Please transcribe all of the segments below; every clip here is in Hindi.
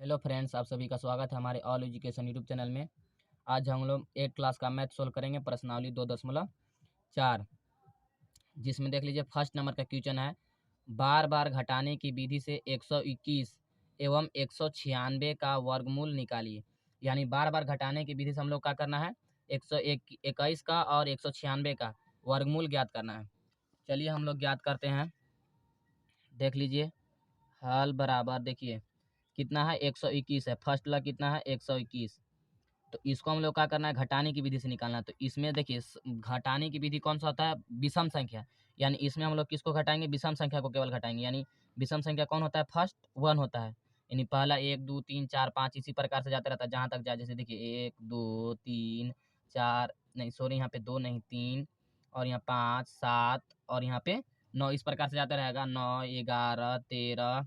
हेलो फ्रेंड्स, आप सभी का स्वागत है हमारे ऑल एजुकेशन यूट्यूब चैनल में। आज हम लोग 8 क्लास का मैथ सोल्व करेंगे, प्रश्नावली 2.4, जिसमें देख लीजिए फर्स्ट नंबर का क्वेश्चन है। बार बार घटाने की विधि से 121 एवं 196 का वर्गमूल निकालिए। यानी बार बार घटाने की विधि से हम लोग क्या करना है, 121 का और 196 का वर्गमूल ज्ञात करना है। चलिए हम लोग ज्ञात करते हैं। देख लीजिए हल बराबर, देखिए कितना है, 121 है। फर्स्ट वाला कितना है, 121। तो इसको हम लोग क्या करना है, घटाने की विधि से निकालना है। तो इसमें देखिए घटाने की विधि कौन सा होता है, विषम संख्या। यानी इसमें हम लोग किसको घटाएंगे, विषम संख्या को केवल घटाएंगे। यानी विषम संख्या कौन होता है, फर्स्ट 1 होता है। यानी पहला 1 2 3 4 5 इसी प्रकार से जाते रहता है जहाँ तक जाए। जैसे देखिए 1 2 3 4, नहीं सॉरी, यहाँ पे 2 नहीं 3, और यहाँ 5 7, और यहाँ पे 9, इस प्रकार से जाता रहेगा। 9 11 13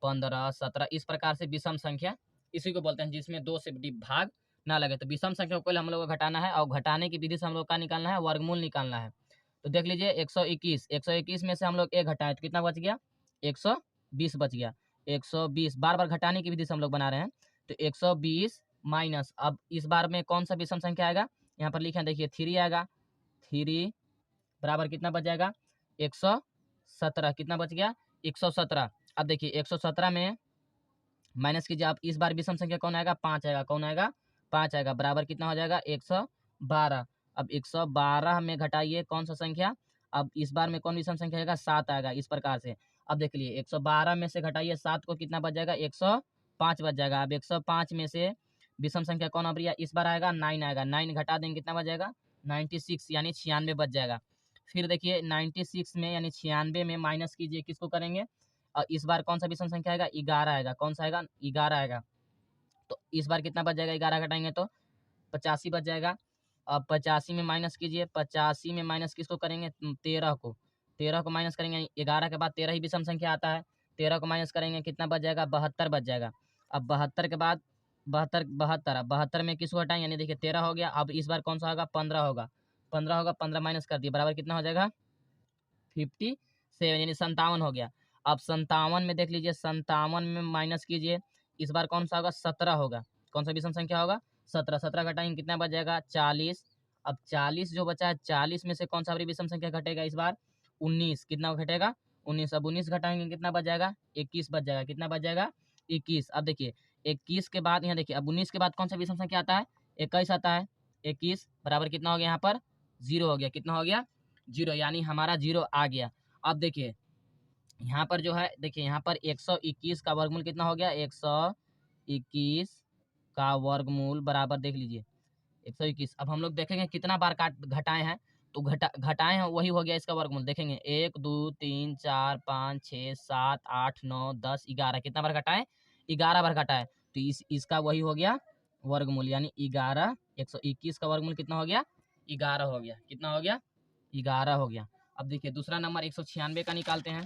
15 17, इस प्रकार से विषम संख्या इसी को बोलते हैं जिसमें 2 से भाग ना लगे। तो विषम संख्या को पहले हम लोग को घटाना है, और घटाने की विधि से हम लोग का निकालना है, वर्गमूल निकालना है। तो देख लीजिए 121 में से हम लोग 1 घटाए तो कितना बच गया, 120 बच गया। 120 बार बार घटाने की विधि से हम लोग बना रहे हैं। तो 120 माइनस, अब इस बार में कौन सा विषम संख्या आएगा, यहाँ पर लिखे देखिए 3 आएगा। 3 बराबर कितना बच जाएगा, 117। कितना बच गया, 117। अब देखिए 117 में माइनस कीजिए। अब इस बार विषम संख्या कौन आएगा, 5 आएगा। कौन आएगा, 5 आएगा। बराबर कितना हो जाएगा, 112। अब 112 में घटाइए कौन सा संख्या, अब इस बार में कौन विषम संख्या आएगा, 7 आएगा। इस प्रकार से अब देख लिए 112 में से घटाइए 7 को, कितना बच जाएगा, 105 बच जाएगा। अब 105 में से विषम संख्या कौन अब इस बार आएगा, 9 आएगा। 9 घटा देंगे कितना बच जाएगा, 96, यानी 96 बच जाएगा। फिर देखिए 96 में यानी 96 में माइनस कीजिए, किसको करेंगे, और इस बार कौन सा विषम संख्या आएगा, 11 आएगा। कौन सा आएगा, 11 आएगा। तो इस बार कितना बच जाएगा, 11 घटाएंगे तो 85 बच जाएगा। अब 85 में माइनस कीजिए। 85 में माइनस किसको करेंगे, 13 को। 13 को माइनस करेंगे, 11 के बाद 13 ही विषम संख्या आता है। 13 को माइनस करेंगे कितना बच जाएगा, 72 बच जाएगा। अब 72 के बाद 72 72, अब 72 में किसको हटाएंगे, यानी देखिए 13 हो गया। अब इस बार कौन सा होगा, 15 होगा। 15 होगा, 15 माइनस कर दिए, बराबर कितना हो जाएगा, 57, यानी 57 हो गया। अब 57 में देख लीजिए, 57 में माइनस कीजिए। इस बार कौन सा होगा, 17 होगा। कौन सा विषम संख्या होगा, 17। 17 घटाएंगे कितना बच जाएगा, 40। अब 40 जो बचा है, 40 में से कौन सा विषम संख्या घटेगा इस बार, 19। कितना घटेगा, 19। अब 19 घटाएंगे कितना बच जाएगा, 21 बच जाएगा। कितना बच जाएगा, 21। अब देखिए 21 के बाद यहाँ देखिए, अब 19 के बाद कौन सा विषम संख्या आता है, 21 आता है। 21 बराबर कितना हो गया, यहाँ पर 0 हो गया। कितना हो गया, 0, यानी हमारा 0 आ गया। अब देखिए यहाँ पर जो है, देखिए यहाँ पर 121 का वर्गमूल कितना हो गया, 121 का वर्गमूल बराबर देख लीजिए 121। अब हम लोग देखेंगे कितना बार काट घटाए हैं। तो घटाए हैं वही हो गया इसका वर्गमूल। देखेंगे 1 2 3 4 5 6 7 8 9 10 11, कितना बार घटाए, 11 बार घटाए। तो इसका वही हो गया वर्गमूल, यानी 11। 121 का वर्गमूल कितना हो गया, 11 हो गया। कितना हो गया, 11 हो गया। अब देखिए दूसरा नंबर 196 का निकालते हैं।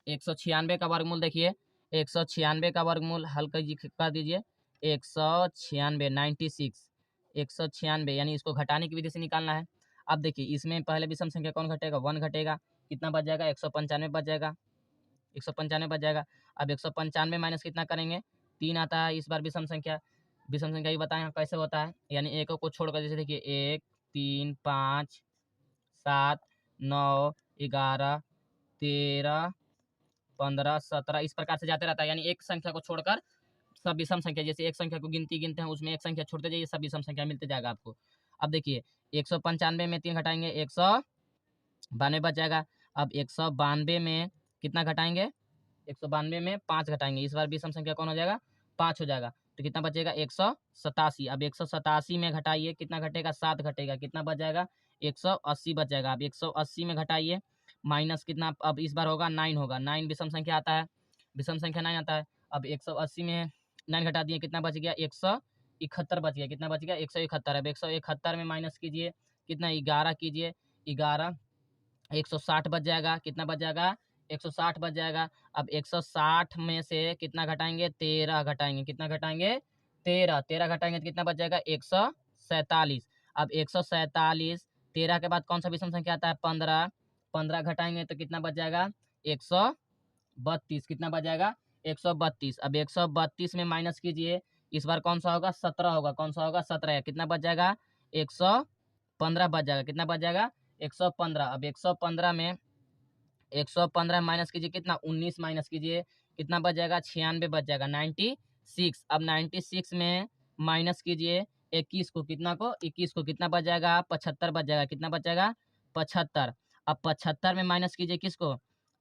196 का वर्गमूल देखिए, 196 का वर्गमूल हल कर दीजिए। 196 96, 196, यानी इसको घटाने की विधि से निकालना है। अब देखिए इसमें पहले विषम संख्या कौन घटेगा, 1 घटेगा। कितना बच जाएगा, 195 बच जाएगा। 195 बच जाएगा। अब 195 माइनस कितना करेंगे, 3 आता है इस बार विषम संख्या। विषम संख्या ये बताएं कैसे होता है, यानी एक को छोड़कर, जैसे देखिए 1 3 5 7 9 11 13 15 17, इस प्रकार से जाते रहता है। यानी एक संख्या को छोड़कर सब विषम संख्या, जैसे एक संख्या को गिनते हैं उसमें एक संख्या छोड़ते जाइए, सब विषम संख्या मिलते जाएगा आपको। अब देखिए 195 में 3 घटाएंगे, 192 बच जाएगा। अब 192 में कितना घटाएंगे, 192 में 5 घटाएंगे। इस बार विषम संख्या कौन हो जाएगा, 5 हो जाएगा। तो कितना बचेगा, 187। अब 187 में घटाइए, कितना घटेगा, 7 घटेगा। कितना बच जाएगा, 180 बच जाएगा। अब 180 में घटाइए, माइनस कितना, अब इस बार होगा 9 होगा। 9 विषम संख्या आता है, विषम संख्या 9 आता है। अब 180 में 9 घटा दिए, कितना बच गया, 171 बच गया। कितना बच गया, 171। अब 171 में माइनस कीजिए, कितना, 11 कीजिए। 11 160 बच जाएगा। कितना बच जाएगा, 160 बच जाएगा। अब 160 में से कितना घटाएंगे, 13 घटाएंगे। कितना घटाएंगे, 13। 13 घटाएंगे तो कितना बच जाएगा, 147। अब 147, 13 के बाद कौन सा विषम संख्या आता है, 15। 15 घटाएंगे तो कितना बच जाएगा, 132। कितना बच जाएगा, 132। अब 132 में माइनस कीजिए, इस बार कौन सा होगा, 17 होगा। कौन सा होगा, 17। कितना बच जाएगा, 115 बच जाएगा। कितना बच जाएगा, 115। अब 115 में 115 माइनस कीजिए, कितना, 19 माइनस कीजिए, कितना बच जाएगा, 96 बच जाएगा, 96। अब 96 में माइनस कीजिए 21 को, कितना को, 21 को, कितना बच जाएगा, 75 बच जाएगा। कितना बच जाएगा, 75। अब 75 में माइनस कीजिए किसको,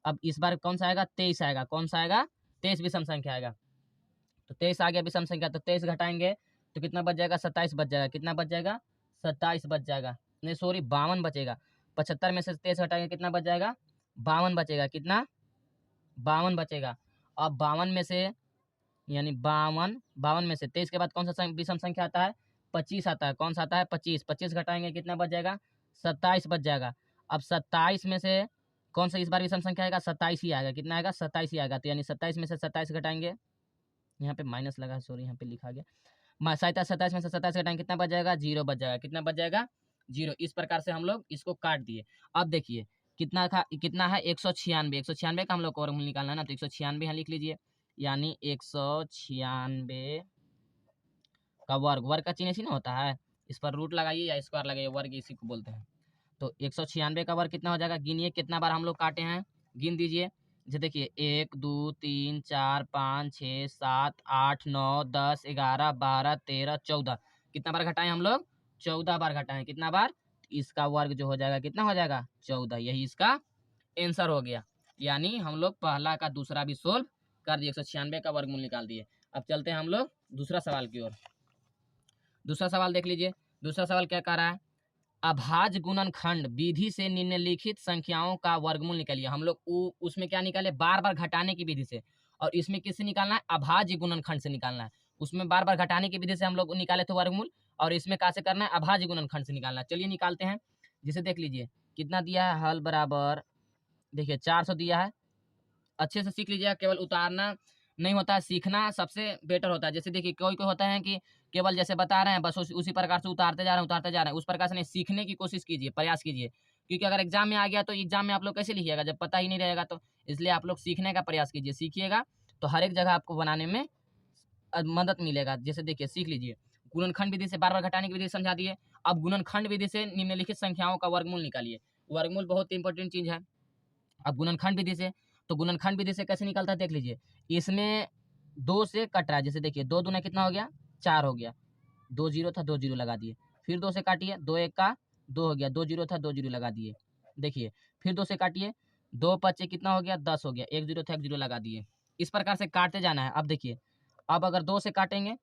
अब इस बार कौन सा आएगा, 23 आएगा। कौन सा आएगा, 23 विषम संख्या आएगा। तो 23 आ गया विषम संख्या, तो 23 घटाएंगे तो कितना बच जाएगा, 27 बच जाएगा। कितना बच जाएगा, 27 बच जाएगा, नहीं सॉरी 52 बचेगा। 75 में से 23 घटाएंगे, कितना बच जाएगा, 52 बचेगा। कितना, 52 बचेगा। अब 52 में से, यानी 52 में से 23 के बाद कौन सा विषम संख्या आता है, 25 आता है। कौन सा आता है, 25। 25 घटाएंगे, कितना बच जाएगा, 27 बच जाएगा। अब 27 में से कौन सा इस बार विषम संख्या आएगा, 27 ही आएगा। कितना आएगा, 27 ही आएगा। तो यानी 27 में से 27 घटाएंगे, यहाँ पे माइनस लगा है, सॉरी यहाँ पे लिखा गया, 27 में से 27 घटाएंगे, कितना बच जाएगा, 0 बच जाएगा। कितना बच जाएगा, 0। इस प्रकार से हम लोग इसको काट दिए। अब देखिए कितना था, कितना है, 196। 196 का हम लोग को वर्गमूल निकालना है ना, तो 196 यहाँ लिख लीजिए, यानी 196 का वर्ग, वर्ग का चिन्ह इसी ना होता है, इस पर रूट लगाइए या स्क्वायर लगाइए, वर्ग इसी को बोलते हैं। तो 196 का वर्ग कितना हो जाएगा, गिनिए कितना बार हम लोग काटे हैं, गिन दीजिए। जैसे देखिए 1 2 3 4 5 6 7 8 9 10 11 12 13 14, कितना बार घटाएं हम लोग, 14 बार घटाएं। कितना बार, इसका वर्ग जो हो जाएगा, कितना हो जाएगा, 14। यही इसका आंसर हो गया। यानी हम लोग पहला का दूसरा भी सोल्व कर दिए, 196 का वर्गमूल निकाल दिए। अब चलते हैं हम लोग दूसरा सवाल की ओर। दूसरा सवाल देख लीजिए। दूसरा सवाल क्या कह रहा है, अभाज्य गुणनखंड विधि से निम्नलिखित संख्याओं का वर्गमूल निकालिए। हम लोग उसमें क्या निकाले, बार बार घटाने की विधि से, और इसमें किससे निकालना है, अभाज्य गुणनखंड से निकालना है। उसमें बार बार घटाने की विधि से हम लोग निकाले थे वर्गमूल, और इसमें कहाँ से करना है, अभाज्य गुणनखंड से निकालना है। चलिए निकालते हैं। जिसे देख लीजिए कितना दिया है, हल बराबर देखिए 400 दिया है। अच्छे से सीख लीजिएगा, केवल उतारना नहीं होता है, सीखना सबसे बेटर होता है। जैसे देखिए कोई कोई होता है कि केवल जैसे बता रहे हैं बस उसी प्रकार से उतारते जा रहे हैं, उतारते जा रहे हैं, उस प्रकार से नहीं, सीखने की कोशिश कीजिए, प्रयास कीजिए। क्योंकि अगर एग्जाम में आ गया तो एग्जाम में आप लोग कैसे लिखिएगा जब पता ही नहीं रहेगा, तो इसलिए आप लोग सीखने का प्रयास कीजिए। सीखिएगा तो हर एक जगह आपको बनाने में मदद मिलेगा। जैसे देखिए सीख लीजिए, गुणनखंड विधि से बार बार घटाने की विधि समझा दिए। अब गुणनखंड विधि से निम्नलिखित संख्याओं का वर्गमूल निकालिए। वर्गमूल बहुत इंपॉर्टेंट चीज है। अब गुणनखंड विधि से, तो गुणनखंड विधि से कैसे निकलता है देख लीजिए। इसमें 2 से कट रहा है, जैसे देखिए 2 दूना कितना हो गया, 4 हो गया। 2 जीरो था, 2 जीरो लगा दिए। फिर 2 से काटिए, 2 1 का 2 हो गया। 2 जीरो था, 2 जीरो लगा दिए। देखिए फिर 2 से काटिए, 2 पचे कितना हो गया, 10 हो गया। 1 जीरो था, 1 जीरो लगा दिए। इस प्रकार से काटते जाना है। अब देखिए, अब अगर 2 से काटेंगे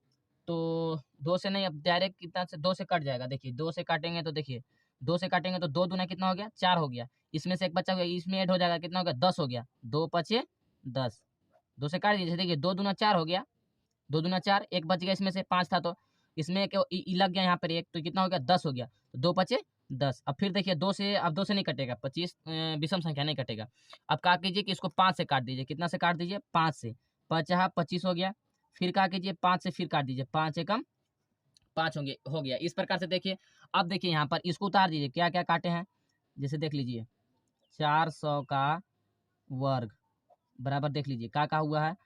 तो 2 से नहीं, अब डायरेक्ट कितना से 2 से कट जाएगा। देखिए 2 से काटेंगे तो देखिए 2 से काटेंगे तो 2 दूना कितना हो गया, 4 हो गया। इसमें से एक बच्चा हो गया, इसमें ऐड हो जाएगा, कितना हो गया, 10 हो गया। 2 पचे 10, 2 से काट दीजिए। देखिए 2 दूना 4 हो गया, 2 दूना 4, एक बच गया, इसमें से 5 था तो इसमें एक लग गया यहाँ पर एक, तो कितना हो गया, 10 हो गया। तो 2 पचे 10। अब फिर देखिए 2 से, अब 2 से नहीं कटेगा, 25 विषम संख्या नहीं कटेगा। अब क्या कीजिए कि इसको 5 से काट दीजिए। कितना से काट दीजिए, 5 से। 5 25 हो गया। फिर क्या कीजिए, 5 से फिर काट दीजिए, 5 एकम 5 होंगे, हो गया। इस प्रकार से देखिए, अब देखिए यहाँ पर इसको उतार दीजिए, क्या क्या काटे हैं। जैसे देख लीजिए 400 का वर्ग बराबर, देख लीजिए क्या हुआ है,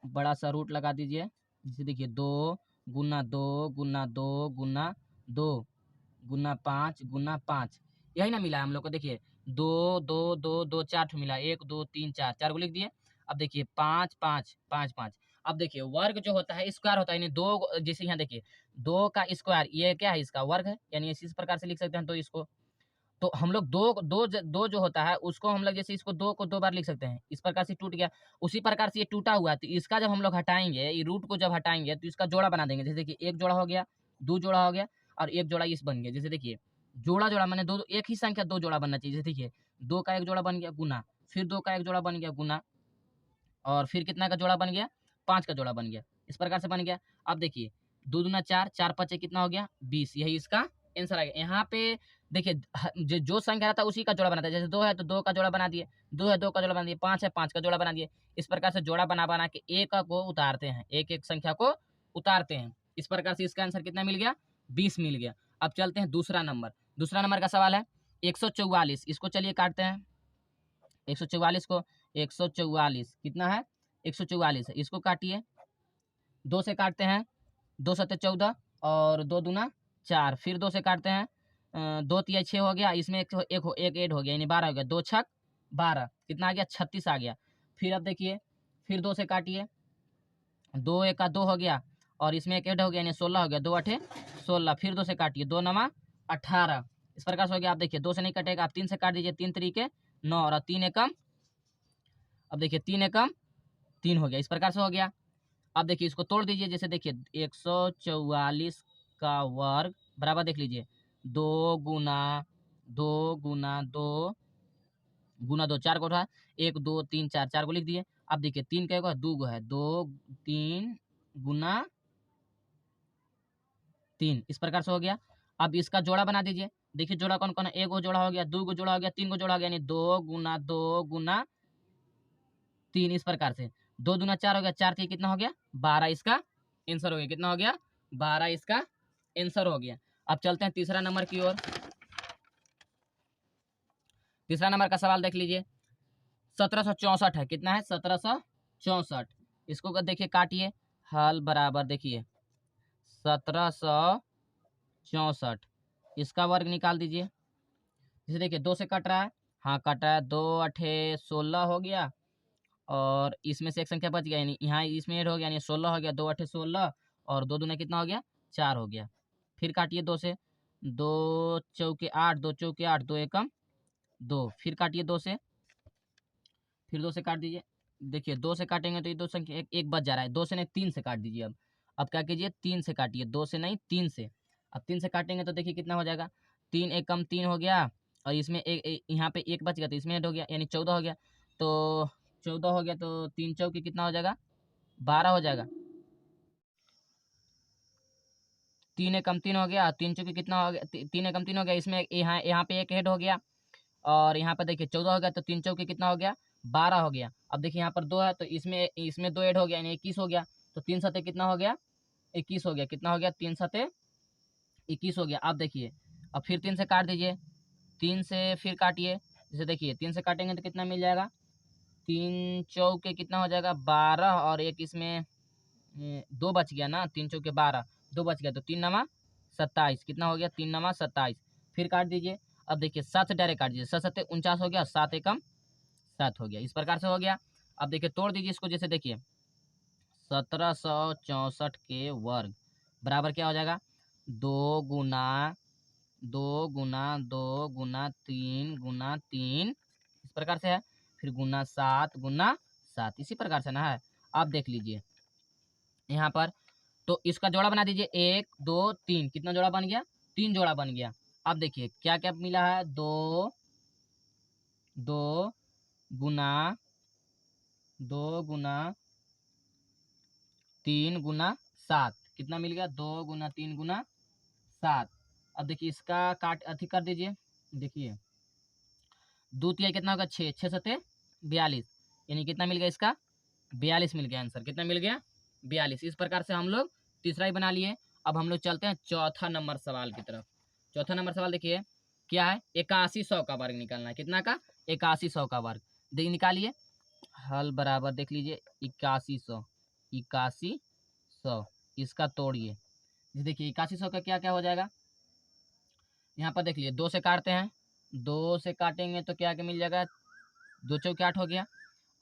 बड़ा सा रूट लगा दीजिए। जैसे देखिए 2 गुना 2 गुना 2 गुना 2 गुना 5 गुना 5, यही ना मिला है हम लोग को। देखिए 2 2 2 2 4 ठो मिला, 1 2 3 4, 4 को लिख दिए। अब देखिए 5 5 5 5। अब देखिए वर्ग जो होता है स्क्वायर होता है, यानी 2, जैसे यहाँ देखिए 2 का स्क्वायर, ये क्या है, इसका वर्ग है, यानी इस प्रकार से लिख सकते हैं। तो इसको, तो हम लोग दो जो होता है उसको हम लोग जैसे इसको 2 को 2 बार लिख सकते हैं। इस प्रकार से टूट गया, उसी प्रकार से ये टूटा हुआ है। तो इसका जब हम लोग हटाएंगे, ये रूट को जब हटाएंगे तो इसका जोड़ा बना देंगे। जैसे देखिए 1 जोड़ा हो गया, 2 जोड़ा हो गया, और 1 जोड़ा इस बन गया। जैसे देखिए जोड़ा जोड़ा मैंने दो, एक ही संख्या 2 जोड़ा बनना चाहिए। जैसे देखिए 2 का 1 जोड़ा बन गया गुना, फिर 2 का 1 जोड़ा बन गया गुना, और फिर कितना का जोड़ा बन गया, 5 का जोड़ा बन गया। इस प्रकार से बन गया। अब देखिए 2 दूना 4, 4 पचे कितना हो गया, 20। यही इसका आंसर आ गया। यहाँ पे देखिए जो संख्या रहता है उसी का जोड़ा बनाता है। जैसे 2 है तो 2 का जोड़ा बना दिए, 2 है 2 का जोड़ा बना दिए, 5 है 5 का जोड़ा बना दिए। इस प्रकार से जोड़ा बना बना के एक को उतारते हैं, एक एक संख्या को उतारते हैं। इस प्रकार से इसका आंसर कितना मिल गया, 20 मिल गया। अब चलते हैं दूसरा नंबर। दूसरा नंबर का सवाल है 144। इसको चलिए काटते हैं। 144 को, 144 कितना है, 144 है, इसको काटिए, 2 से काटते हैं, 2 सत्ते 14 और 2 दूना 4, फिर 2 से काटते हैं, 2 तिया 6 हो गया, इसमें एक ऐड हो गया यानी 12 हो गया, 2 छक 12, कितना आ गया 36 आ गया। फिर अब देखिए, फिर 2 से काटिए, 2 एक का 2 हो गया और इसमें एक ऐड हो गया यानी 16 हो गया, 2 अठे 16, फिर 2 से काटिए, 2 नमा 18, इस प्रकार से हो गया। आप देखिए 2 से नहीं कटेगा, आप 3 से काट दीजिए, 3 तरीके 9 और 3 एकम, अब देखिए 3 एकम 3 हो गया, इस प्रकार से हो गया। अब देखिए इसको तोड़ दीजिए, जैसे देखिए 144 का वर्ग बराबर देख लीजिए 2 गुना 2 गुना 2 गुना 2, 4 को उठा, 1 2 3 4, 4 को लिख दिए। अब देखिए 3 क्या होगा, 2 है, 2 3 गुना 3, इस प्रकार से हो गया। अब इसका जोड़ा बना दीजिए, देखिए जोड़ा कौन कौन है, 1 को जोड़ा हो गया, 2 को जोड़ा हो गया, 3 को जोड़ा हो गया, यानी 2 गुना 3, इस प्रकार से 2 दूना 4 हो गया, 4 3 कितना हो गया 12, इसका आंसर हो गया, कितना हो गया 12, इसका आंसर हो गया। अब चलते हैं तीसरा नंबर की ओर। तीसरा नंबर का सवाल देख लीजिए, 1764 है, कितना है 1764, इसको देखिए काटिए, हल बराबर देखिए 1764, इसका वर्ग निकाल दीजिए। जैसे देखिए 2 से कट रहा है, हाँ कट रहा है, 2 अठे 16 हो गया और इसमें से एक संख्या बच गया, यानी यहाँ इसमें ऐड हो गया, यानी 16 हो गया, 2 अठे 16 और 2 दूना कितना हो गया 4 हो गया। फिर काटिए 2 से, 2 चौके 8, 2 चौके 8, 2 एकम 2, फिर काटिए 2 से, फिर 2 से काट दीजिए। देखिए 2 से काटेंगे तो ये 2 संख्या एक बच जा रहा है, 2 से नहीं 3 से काट दीजिए। अब क्या कीजिए 3 से काटिए, 2 से नहीं 3 से। अब 3 से काटेंगे तो देखिए कितना हो जाएगा, 3 एकम 3 हो गया और इसमें यहाँ पे एक बच गया तो इसमें ऐड हो गया, यानी 14 हो गया। तो 14 हो गया तो 3 चौके कितना हो जाएगा 12 हो जाएगा, 3 एकम 3 हो गया, 3 चौके कितना हो गया 3 एकम 3 हो गया, इसमें यहाँ यहाँ पे एक ऐड हो गया और यहाँ पर देखिए 14 हो गया, तो 3 चौके कितना हो गया 12 हो गया। अब देखिए यहाँ पर 2 है तो इसमें इसमें 2 ऐड हो गया यानी 21 हो गया, तो 3 सते कितना हो गया 21 हो गया, कितना हो गया 3 सते 21 हो गया। अब देखिए अब फिर 3 से काट दीजिए, 3 से फिर काटिए, जैसे देखिए 3 से काटेंगे तो कितना मिल जाएगा, 3 चौके कितना हो जाएगा 12 और एक इसमें 2 बच गया ना, 3 चौके 12, 2 बच गया तो 3 नमा 27, कितना हो गया 3 नमा 27, फिर काट दीजिए। अब देखिए 7 से डायरेक्ट काट दीजिए, 7 सत्ते 49 हो गया, 7 एकम 7 हो गया, इस प्रकार से हो गया। अब देखिए तोड़ दीजिए इसको, जैसे देखिए 1764 के वर्ग बराबर क्या हो जाएगा 2 गुना 2 गुना 2 गुना 3 गुना 3, इस प्रकार से है, फिर गुना 7 गुना 7, इसी प्रकार से ना है। अब देख लीजिए यहाँ पर, तो इसका जोड़ा बना दीजिए, 1 2 3, कितना जोड़ा बन गया 3 जोड़ा बन गया। अब देखिए क्या क्या मिला है, 2 2 गुना 2 गुना 3 गुना 7, कितना मिल गया 2 गुना 3 गुना 7। अब देखिए इसका काट अथी कर दीजिए, देखिए 2 तिहाई कितना होगा 6, 6 सत्ते 42, यानी कितना मिल गया इसका 42 मिल गया आंसर, कितना मिल गया 42। इस प्रकार से हम लोग तीसरा ही बना लिए। अब हम लोग चलते हैं चौथा नंबर सवाल की तरफ। चौथा नंबर सवाल देखिए क्या है, 8100 का वर्ग निकालना है, कितना का 8100 का वर्ग, देखिए निकालिए, हल बराबर देख लीजिए 8100 8100, इसका तोड़िए, देखिए 8100 का क्या क्या हो जाएगा, यहाँ पर देख लीजिए 2 से काटते हैं, 2 से काटेंगे तो क्या क्या मिल जाएगा, 2 चौके 8 हो गया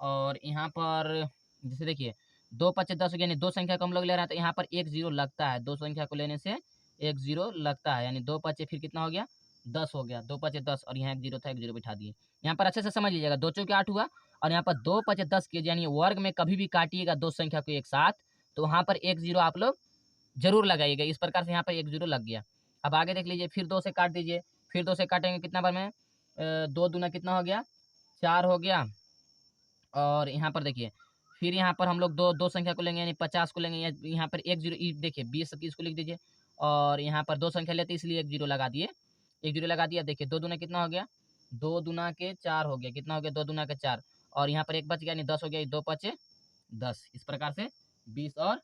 और यहाँ पर जैसे देखिए 2 पचे 10 हो गया, यानी 2 संख्या को हम लोग ले रहे हैं तो यहाँ पर एक जीरो लगता है, 2 संख्या को लेने से एक जीरो लगता है, यानी 2 पचे फिर कितना हो गया 10 हो गया, 2 पचे 10 और यहाँ एक जीरो था, एक जीरो बिठा दिए। यहाँ पर अच्छे से समझ लीजिएगा, 2 चौके 8 हुआ और यहाँ पर 2 पचे 10 के, यानी वर्ग में कभी भी काटिएगा 2 संख्या को एक साथ तो वहाँ पर एक जीरो आप लोग जरूर लगाइएगा, इस प्रकार से यहाँ पर एक जीरो लग गया। अब आगे देख लीजिए, फिर 2 से काट दीजिए, फिर 2 से काटेंगे कितना बार में 2 दूना कितना हो गया 4 हो गया और यहाँ पर देखिए फिर यहाँ पर हम लोग दो संख्या को लेंगे यानी 50 को लेंगे, यहाँ पर एक जीरो देखिए 20 21 को लिख दीजिए और यहाँ पर 2 संख्या लेते इसलिए एक जीरो लगा दिए, एक जीरो लगा दिया। देखिए 2 दूना कितना हो गया 2 दूना के 4 हो गया, कितना हो गया 2 दूना के 4 और यहाँ पर एक बच गया यानी 10 हो गया, 2 पचे 10, इस प्रकार से 20 और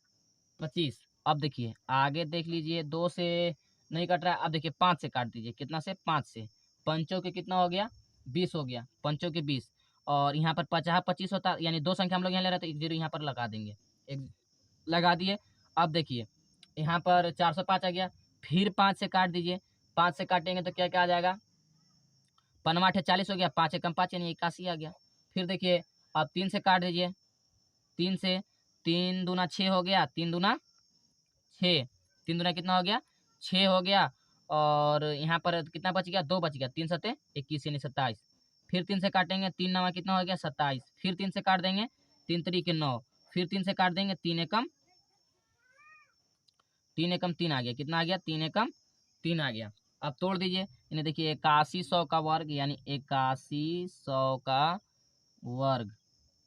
25। अब देखिए आगे देख लीजिए 2 से नहीं कट रहा है, अब देखिए 5 से काट दीजिए, कितना से 5 से, पंचों के कितना हो गया 20 हो गया, पंचों के 20 और यहाँ पर 50-25 होता, यानी दो संख्या हम लोग यहाँ ले रहे हैं तो एक जीरो यहाँ पर लगा देंगे, एक लगा दिए। अब देखिए यहाँ पर 405 आ गया, फिर 5 से काट दीजिए, 5 से काटेंगे तो क्या क्या आ जाएगा, 5×8 = 40 हो गया, 5 एकम 5 यानी 81 आ गया। फिर देखिए अब 3 से काट दीजिए, 3 से, 3 दूना 6 हो गया, 3 दूना 6, 3 दूना कितना हो गया 6 हो गया। और यहाँ पर कितना बच गया 2 बच गया, 3 सते 21 यानी 27। फिर 3 से काटेंगे, 3 नवा कितना हो गया 27, फिर 3 से काट देंगे, 3 तरीके 9, फिर 3 से काट देंगे, 3 एकम 3 आ गया, कितना आ गया 3 एकम 3 आ गया। अब तोड़ दीजिए, यानी देखिए 8100 का वर्ग, यानी 8100 का वर्ग,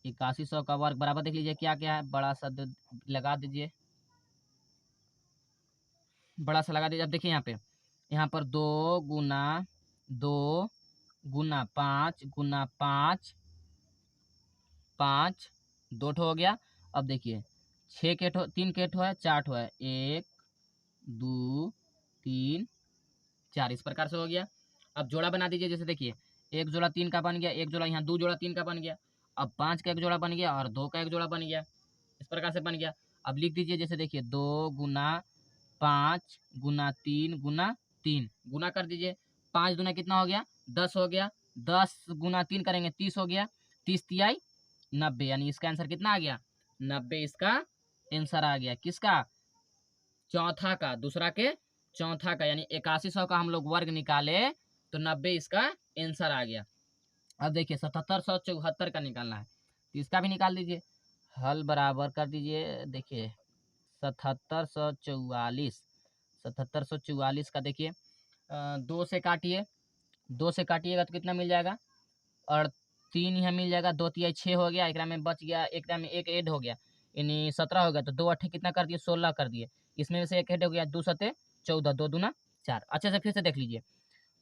8100 का वर्ग बराबर देख लीजिए क्या क्या है, बड़ा सा लगा दीजिए, बड़ा सा लगा दीजिए। अब देखिए यहाँ पर 2 गुना 2 गुना 5 गुना 5, 5 2 ठो हो गया। अब देखिए 6 के ठो, 3 के ठो है, 4 ठो है, 1 2 3 4, इस प्रकार से हो गया। अब जोड़ा बना दीजिए, जैसे देखिए एक जोड़ा 3 का बन गया, एक जोड़ा यहाँ 2 जोड़ा 3 का बन गया। अब 5 का एक जोड़ा बन गया और 2 का एक जोड़ा बन गया, इस प्रकार से बन गया। अब लिख दीजिए, जैसे देखिए 2 गुना 5 गुना 3 गुना 3, गुना कर दीजिए, 5 दूना कितना हो गया 10 हो गया, 10 गुना 3 करेंगे 30 हो गया, 30 तिहाई 90, यानी इसका आंसर कितना आ गया 90, इसका आंसर आ गया किसका, चौथा का, दूसरा के चौथा का, यानी 8100 का हम लोग वर्ग निकाले तो 90 इसका आंसर आ गया। अब देखिए 7774 का निकालना है, तो इसका भी निकाल दीजिए, हल बराबर कर दीजिए। देखिए 7744, 7744 का देखिए 2 से काटिए, 2 से काटिएगा तो कितना मिल जाएगा, और 3 यहाँ मिल जाएगा, 2 तिहाई 6 हो गया, एक में बच गया, एक में एक ऐड हो गया, यानी 17 हो गया। तो 2 8 कितना कर दिए 16 कर दिए, इसमें से एक ऐड हो गया, 2 सते 14, 2 दूना 4। अच्छे से फिर से देख लीजिए,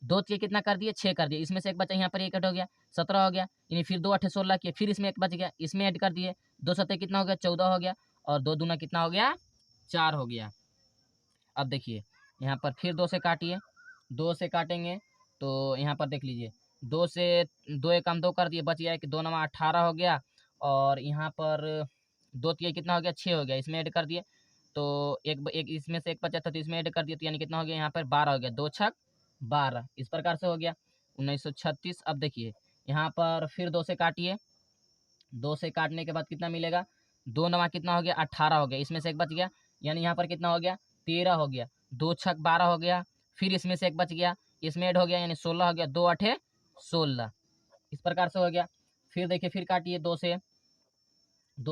2 तिहाई कितना कर दिए 6 कर दिए, इसमें से एक बचा, यहाँ पर एक ऐड हो गया 17 हो गया, यानी फिर 2 8 16 किए, फिर इसमें एक बच गया, इसमें ऐड कर दिए, 2 सते कितना हो गया 14 हो गया, और 2 दूना कितना हो गया 4 हो गया। अब देखिए यहाँ पर फिर 2 से काटिए, 2 से काटेंगे तो यहाँ पर देख लीजिए 2 से 2 एकम 2 कर दिए, बच गया कि 2 9 18 हो गया, और यहाँ पर 2 तिहाई कितना हो गया 6 हो गया, इसमें ऐड कर दिए तो एक इसमें से एक बचा था तो इसमें ऐड कर दिए, तो यानी कितना हो गया यहाँ पर 12 हो गया, 2 छक 12, इस प्रकार से हो गया 1936। अब देखिए यहाँ पर फिर 2 से काटिए, 2 से काटने के बाद कितना मिलेगा, 2 नवा कितना हो गया 18 हो गया, इसमें से एक बच गया, यानी यहाँ पर कितना हो गया 13 हो गया, 2 छक 12 हो गया, फिर इसमें से एक बच गया, इसमें ऐड हो गया, यानी 16 हो गया, 2 8 16, इस प्रकार से हो गया। फिर देखिए फिर काटिए 2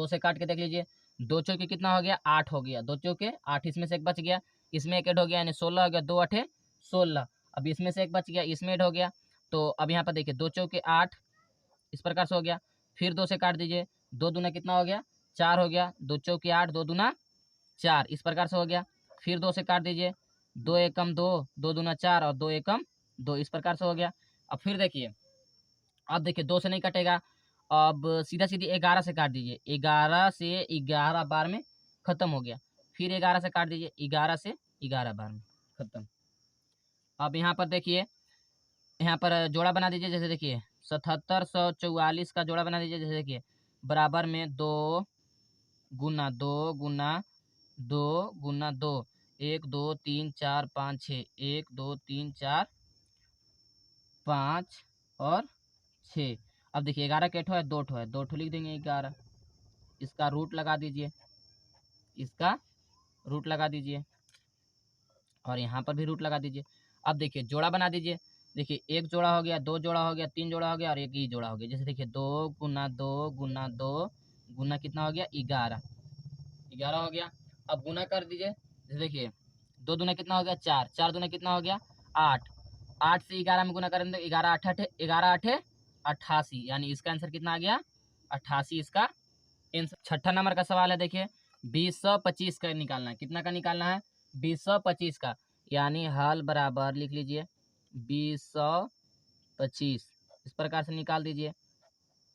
से काट के देख लीजिए, 2 चौके कितना हो गया 8 हो गया, 2 चौके 8, इसमें से एक बच गया, इसमें एक ऐड हो गया, यानी 16 हो गया, 2 8 16। अब इसमें से एक बच गया, इसमें ऐड हो गया, तो अब यहाँ पर देखिए 2 चौके 8, इस प्रकार से हो गया। फिर 2 से काट दीजिए, 2 दूना कितना हो गया 4 हो गया, 2 चौके 8, 2 दूना 4, इस प्रकार से हो गया। फिर 2 से काट दीजिए, 2 एकम 2, 2 दूना 4 और 2 एकम 2, इस प्रकार से हो गया। अब फिर देखिए, अब देखिए 2 से नहीं कटेगा, अब सीधा सीधी 11 से काट दीजिए, 11 से 11 बार में खत्म हो गया, फिर 11 से काट दीजिए, 11 से 11 बार में खत्म। अब यहाँ पर देखिए, यहाँ पर जोड़ा बना दीजिए, जैसे देखिए 7744 का जोड़ा बना दीजिए, जैसे देखिए बराबर में 2 गुना 2 गुना 2 गुना 2, 1 2 3 4 5 6, 1 2 3 4 5 और 6। अब देखिए 11 के ठो है, 2 ठो है, 2 ठो लिख देंगे 11, इसका रूट लगा दीजिए, इसका रूट लगा दीजिए, और यहाँ पर भी रूट लगा दीजिए। अब देखिए जोड़ा बना दीजिए, देखिए 1 जोड़ा हो गया, 2 जोड़ा हो गया, 3 जोड़ा हो गया और 1 ही जोड़ा हो गया, जैसे देखिए 2 गुना 2 गुना 2 गुना कितना हो गया 11, 11 हो गया। अब गुना कर दीजिए, जैसे देखिए 2 दूना कितना हो गया 4, 4 दूना कितना हो गया 8, 8 से 11 में गुना करेंगे तो 11 8 88, यानी इसका आंसर कितना आ गया 88, इसका आंसर। छठा नंबर का सवाल है, देखिए 2025 का निकालना है, कितना का निकालना है 2025 का, यानी हल बराबर लिख लीजिए 2025, इस प्रकार से निकाल दीजिए।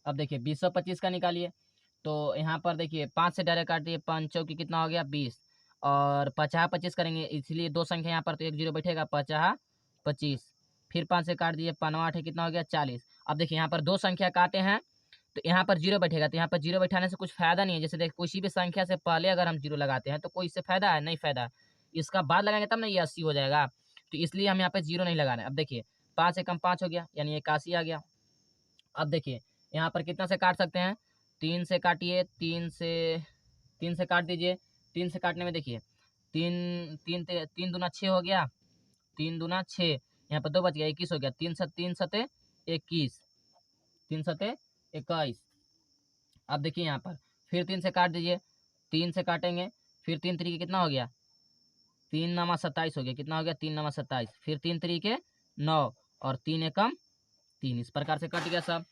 अब देखिए 2025 का निकालिए, तो यहाँ पर देखिए 5 से डायरेक्ट काट दिए, 5 चौकी कितना हो गया 20, और 50 25 करेंगे, इसलिए 2 संख्या यहाँ पर तो 1 जीरो बैठेगा, 50 25, फिर 5 से काट दिए, 5 8 कितना हो गया 40। अब देखिए यहाँ पर 2 संख्या काटे हैं तो यहाँ पर जीरो बैठेगा, तो यहाँ पर जीरो बैठाने से कुछ फायदा नहीं है। जैसे देख किसी भी संख्या से पहले अगर हम जीरो लगाते हैं तो कोई इससे फायदा है नहीं, फायदा है। इसका बाद लगाएंगे तब ना ये 80 हो जाएगा, तो इसलिए हम यहाँ पे जीरो नहीं लगा रहे हैं। अब देखिए 5 एकम 5 हो गया यानी 81 आ गया। अब देखिए यहाँ पर कितना से काट सकते हैं, 3 से काटिए, 3 से काट दीजिए। 3 से काटने में देखिए 3 दूना 6 हो गया, 3 दूना 6, यहाँ पर 2 बच गया, 21 हो गया। 3 सते 21, 3 सते 21। अब देखिए यहाँ पर फिर 3 से काट दीजिए, 3 से काटेंगे, फिर 3 तरीके कितना हो गया, 3 नमा 27 हो गया। कितना हो गया, 3 नमा 27, फिर 3 तरीके 9 और 3 एकम 3। इस प्रकार से कट गया सब।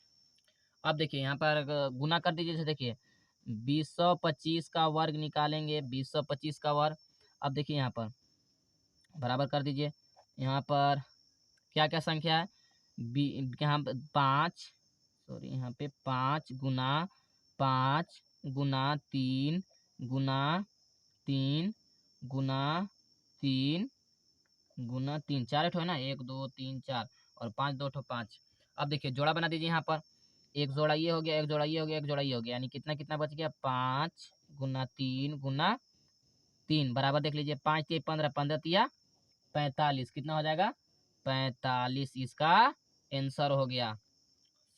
अब देखिए यहाँ पर गुना कर दीजिए। जैसे देखिए 2025 का वर्ग निकालेंगे, 2025 का वर्ग। अब देखिए यहाँ पर बराबर कर दीजिए। यहाँ पर क्या क्या संख्या है, यहाँ पर 5, सॉरी यहाँ पे 5 गुना 5 गुना 3 गुना 3 गुना 3 गुना 3, 4 ठो है ना, 1 2 3 4 और 5 2 ठो 5। अब देखिए जोड़ा बना दीजिए। यहाँ पर एक जोड़ा ये हो गया, एक जोड़ा ये हो गया, एक जोड़ा ये हो गया, यानी कितना कितना बच गया, 5 गुना 3 गुना 3 बराबर देख लीजिए, 5 3 15, 15 तिया 45, कितना हो जाएगा 45। इसका आंसर हो गया,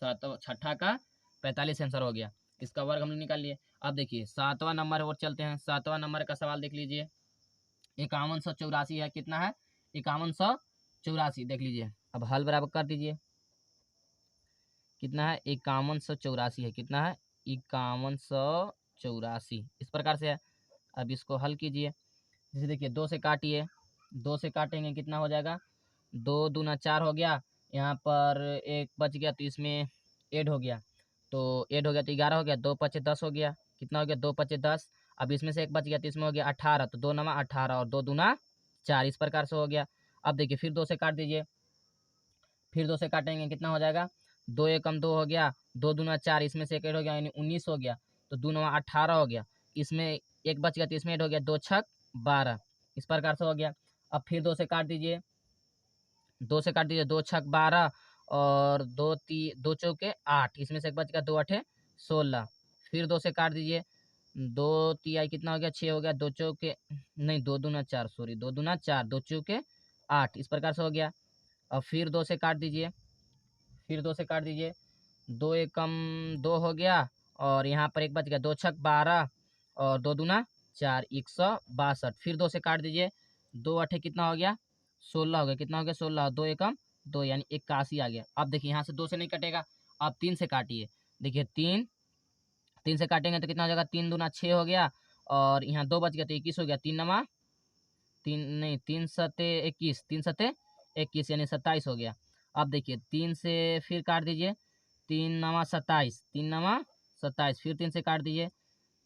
छठा का 45 आंसर हो गया। इसका वर्ग हम लोग निकाल लिए। अब देखिए 7वां नंबर और चलते हैं। 7वां नंबर का सवाल देख लीजिए, 5184 है। कितना है, 5184, देख लीजिए। अब हल बराबर कर दीजिए, कितना है, 5184 है। कितना है, 5184, इस प्रकार से है। अब इसको हल कीजिए। जैसे देखिए 2 से काटिए, 2 से काटेंगे कितना हो जाएगा, 2 दूना 4 हो गया, यहाँ पर एक बच गया तो इसमें ऐड हो गया, तो ऐड हो गया तो 11 हो गया, 2 पचे 10 हो गया। कितना हो गया, 2 पचे 10। अब इसमें से एक बच गया तो इसमें हो गया 18, तो 2 नमा 18 और 2 दूना 4, इस प्रकार से हो गया। अब देखिए फिर 2 से काट दीजिए, फिर 2 से काटेंगे कितना हो जाएगा, 2 एकम 2 हो गया, 2 दूना 4, इसमें से एक ऐड हो गया यानी 19 हो गया, तो 2 नमा 18 हो गया। इसमें एक बच गया तो इसमें ऐड हो गया, 2 छक 12, इस प्रकार से हो गया। अब फिर 2 से काट दीजिए, 2 से काट दीजिए, 2 छक 12 और 2 चौके 8, इसमें से एक बच गया, 2 अठे 16। फिर 2 से काट दीजिए, 2 तिहाई कितना हो गया, 6 हो गया, 2 चौके नहीं 2 दूना 4, सॉरी 2 दूना 4, 2 चौके 8, इस प्रकार से हो गया। अब फिर 2 से काट दीजिए, फिर 2 से काट दीजिए, 2 एकम 2 हो गया और यहाँ पर एक बच गया, 2 छक 12 और 2 दूना 4, 162। फिर 2 से काट दीजिए, 2 अठे कितना हो गया, 16 हो गया। कितना हो गया, 16, 2 एकम 2 यानी 81 आ गया। अब देखिए यहाँ से 2 से नहीं कटेगा, अब 3 से काटिए। देखिए 3 से काटेंगे तो कितना हो जाएगा, 3 दूना 6 हो गया और यहाँ 2 बच गया तो 21 हो गया। 3 नमा 3 नहीं 3 सते 21, 3 सते 21 यानी 27 हो गया। अब देखिए 3 से फिर काट दीजिए, 3 नमा 27, 3 नमा 27, फिर 3 से काट दीजिए,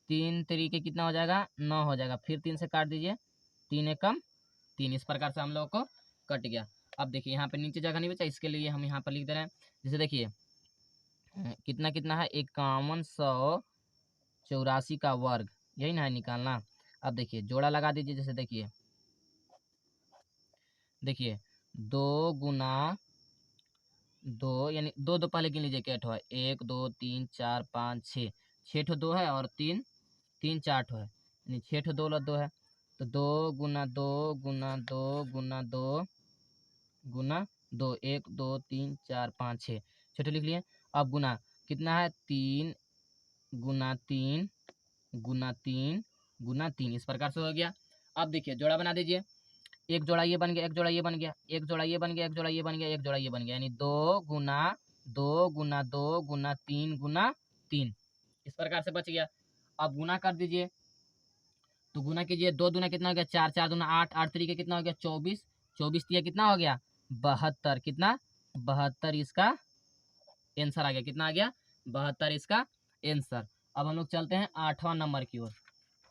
3 तरीके कितना हो जाएगा, 9 हो जाएगा। फिर 3 से काट दीजिए, 3 एकम 3, इस प्रकार से हम लोग को कट गया। अब देखिए यहाँ पे नीचे जगह नहीं बचा, इसके लिए हम यहाँ पर लिख दे रहे हैं। जैसे देखिए कितना कितना है, 5184 का वर्ग, यही ना है निकालना। अब देखिए जोड़ा लगा दीजिए। जैसे देखिए 2 गुना 2 यानी 2 2 पहले गिन लीजिए क्या ठो है, 1 2 3 4 5 6, 6 ठो 2 है और 3 3 4 ठो है, यानी 6 ठो 2 2 है। तो 2 गुना 2 गुना 2 गुना 2 गुना 2, 1 2 3 4 5 6, 6 ठो लिख लिए। अब गुना कितना है, 3 गुना 3 गुना 3 गुना 3, इस प्रकार से हो गया। अब देखिए जोड़ा बना दीजिए, एक जोड़ा ये बन गया, एक जोड़ा ये बन गया, एक जोड़ा ये बन गया, एक जोड़ा ये बन गया, एक जोड़ा ये बन गया, यानी 2 गुना 2 गुना 2 गुना 3 गुना 3, इस प्रकार से बच गया। अब गुना कर दीजिए, तो गुना कीजिए, 2 दूना कितना हो गया, 4 4 दूना 8, 8 तरीके कितना हो गया, 24, 24 तिया कितना हो गया, 72, कितना 72, इसका आंसर आ गया। कितना आ गया, 72 इसका आंसर। अब हम लोग चलते हैं 8वां नंबर की ओर।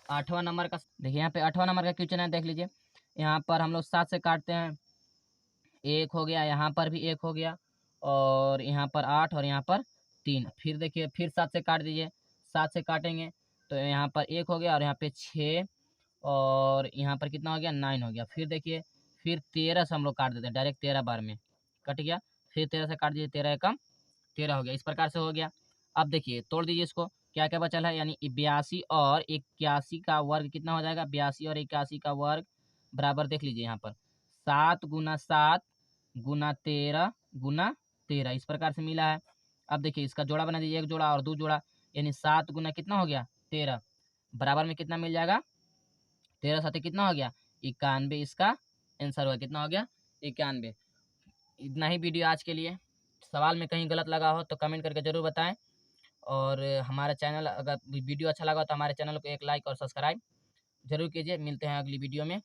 8वां नंबर का देखिए, यहाँ पे 8वां नंबर का क्वेश्चन है, देख लीजिए। यहाँ पर हम लोग 7 से काटते हैं, 1 हो गया, यहाँ पर भी 1 हो गया और यहाँ पर 8 और यहाँ पर 3। फिर देखिए फिर 7 से काट दीजिए, 7 से काटेंगे तो यहाँ पर 1 हो गया और यहाँ पे 6 और यहाँ पर कितना हो गया, 9 हो गया। फिर देखिए फिर 13 से हम लोग काट देते हैं, डायरेक्ट 13 बार में कट गया। फिर 13 से काट दीजिए, 13 एकम 13 हो गया, इस प्रकार से हो गया। अब देखिए तोड़ दीजिए इसको, क्या क्या बचल है, यानी 82 और 81 का वर्ग कितना हो जाएगा, 82 और 81 का वर्ग बराबर देख लीजिए यहाँ पर 7 गुना 7 गुना 13 गुना 13, इस प्रकार से मिला है। अब देखिए इसका जोड़ा बना दीजिए, एक जोड़ा और दो जोड़ा, यानी 7 गुना कितना हो गया 13, बराबर में कितना मिल जाएगा 13 साथ कितना हो गया 91, इसका आंसर हुआ कितना हो गया 91। इतना ही वीडियो आज के लिए। सवाल में कहीं गलत लगा हो तो कमेंट करके ज़रूर बताएं, और हमारा चैनल अगर वीडियो अच्छा लगा तो हमारे चैनल को एक लाइक और सब्सक्राइब जरूर कीजिए। मिलते हैं अगली वीडियो में।